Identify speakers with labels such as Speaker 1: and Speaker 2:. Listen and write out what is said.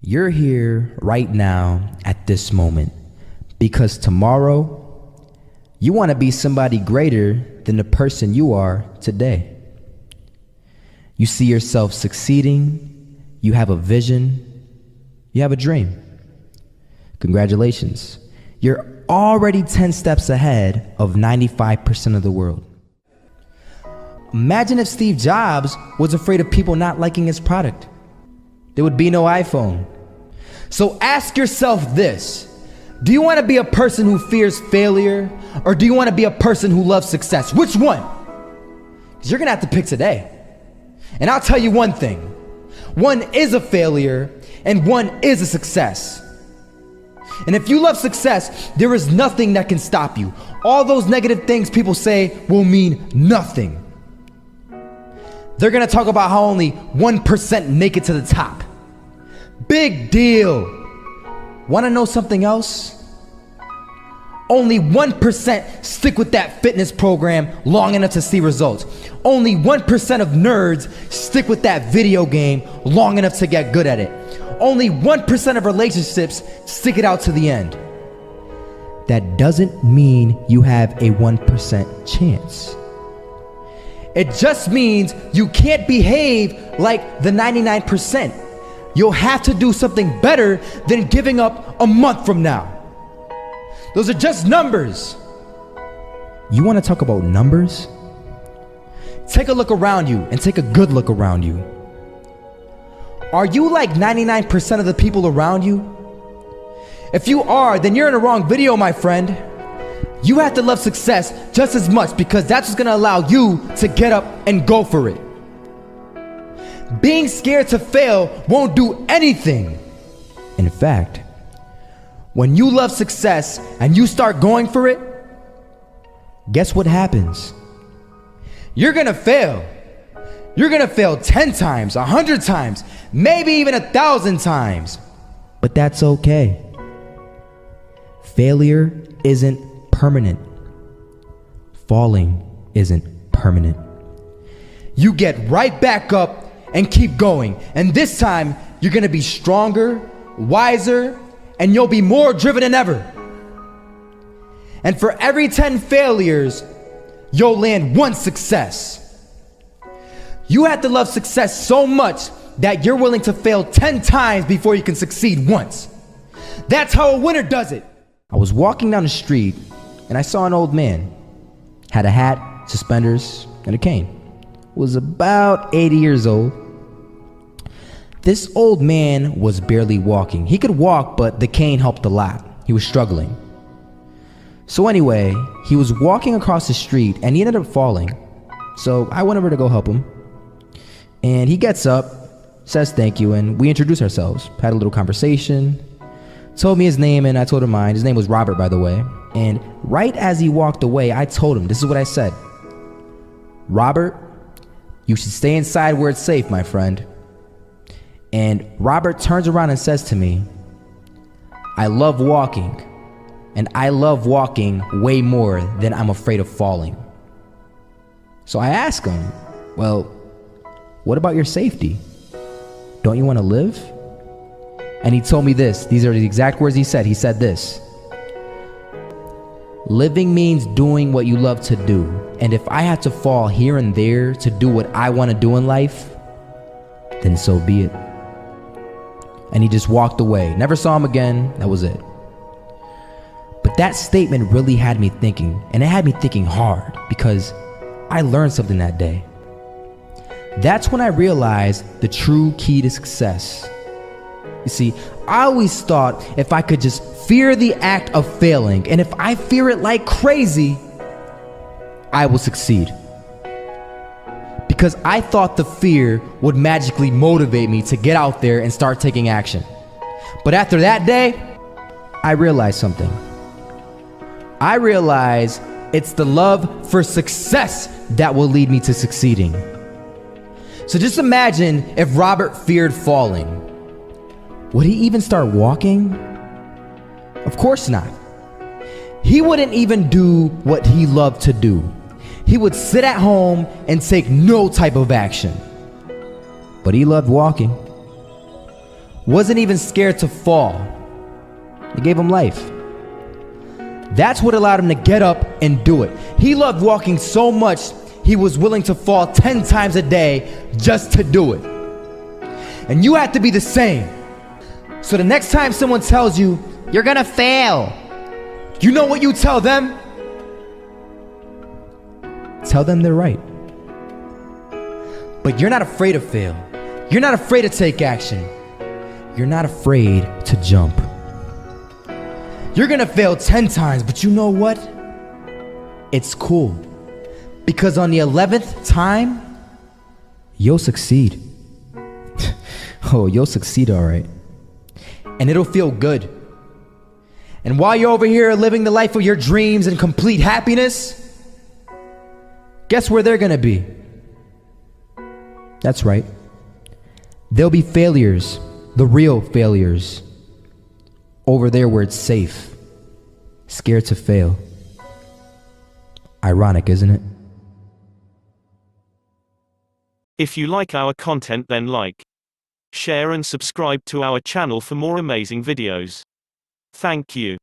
Speaker 1: You're here right now at this moment because tomorrow you want to be somebody greater than the person you are today. You see yourself succeeding, you have a vision, you have a dream. Congratulations. You're already 10 steps ahead of 95% of the world. Imagine if Steve Jobs was afraid of people not liking his product. There would be no iPhone. So ask yourself this: do you want to be a person who fears failure, or do you want to be a person who loves success? Which one? Because you're gonna have to pick today. And I'll tell you one thing: one is a failure and one is a success. And if you love success, there is nothing that can stop you. All those negative things people say will mean nothing. They're gonna talk about how only 1% make it to the top. Big deal. Wanna know something else? Only 1% stick with that fitness program long enough to see results. Only 1% of nerds stick with that video game long enough to get good at it. Only 1% of relationships stick it out to the end. That doesn't mean you have a 1% chance. It just means you can't behave like the 99%. You'll have to do something better than giving up a month from now. Those are just numbers. You want to talk about numbers? Take a look around you and take a good look around you. Are you like 99% of the people around you? If you are, then you're in the wrong video, my friend. You have to love success just as much because that's what's gonna allow you to get up and go for it. Being scared to fail won't do anything. In fact, when you love success and you start going for it, guess what happens? You're gonna fail. You're gonna fail 10 times, 100 times, maybe even 1,000 times. But that's okay. Failure isn't permanent. Falling isn't permanent. You get right back up and keep going. And this time, you're gonna be stronger, wiser, and you'll be more driven than ever. And for every 10 failures, you'll land one success. You have to love success so much that you're willing to fail 10 times before you can succeed once. That's how a winner does it. I was walking down the street and I saw an old man. Had a hat, suspenders, and a cane. Was about 80 years old. This old man was barely walking. He could walk, but the cane helped a lot. He was struggling. So anyway, he was walking across the street and he ended up falling. So I went over to go help him. And he gets up, says thank you, and we introduced ourselves. Had a little conversation. Told me his name and I told him mine. His name was Robert, by the way. And right as he walked away, I told him, this is what I said: Robert, you should stay inside where it's safe, my friend. And Robert turns around and says to me, I love walking, and I love walking way more than I'm afraid of falling. So I asked him, well, what about your safety? Don't you want to live? And he told me this. These are the exact words he said. He said this: living means doing what you love to do. And if I have to fall here and there to do what I want to do in life, then so be it. And he just walked away. Never saw him again. That was it. But that statement really had me thinking, and it had me thinking hard because I learned something that day. That's when I realized the true key to success. You see, I always thought if I could just fear the act of failing, and if I fear it like crazy, I will succeed. Because I thought the fear would magically motivate me to get out there and start taking action. But after that day, I realized something. I realized it's the love for success that will lead me to succeeding. So just imagine if Robert feared falling. Would he even start walking? Of course not. He wouldn't even do what he loved to do. He would sit at home and take no type of action. But he loved walking. wasn't even scared to fall. It gave him life. That's what allowed him to get up and do it. He loved walking so much, he was willing to fall 10 times a day just to do it. And you have to be the same. So the next time someone tells you, you're gonna fail, you know what you tell them? Tell them they're right. But you're not afraid to fail. You're not afraid to take action. You're not afraid to jump. You're gonna fail 10 times, but you know what? It's cool. Because on the 11th time, you'll succeed. Oh, you'll succeed all right. And it'll feel good. And while you're over here living the life of your dreams and complete happiness, guess where they're gonna be? That's right. They'll be failures, the real failures, over there where it's safe, scared to fail. Ironic, isn't it?
Speaker 2: If you like our content, then like, share and subscribe to our channel for more amazing videos. Thank you.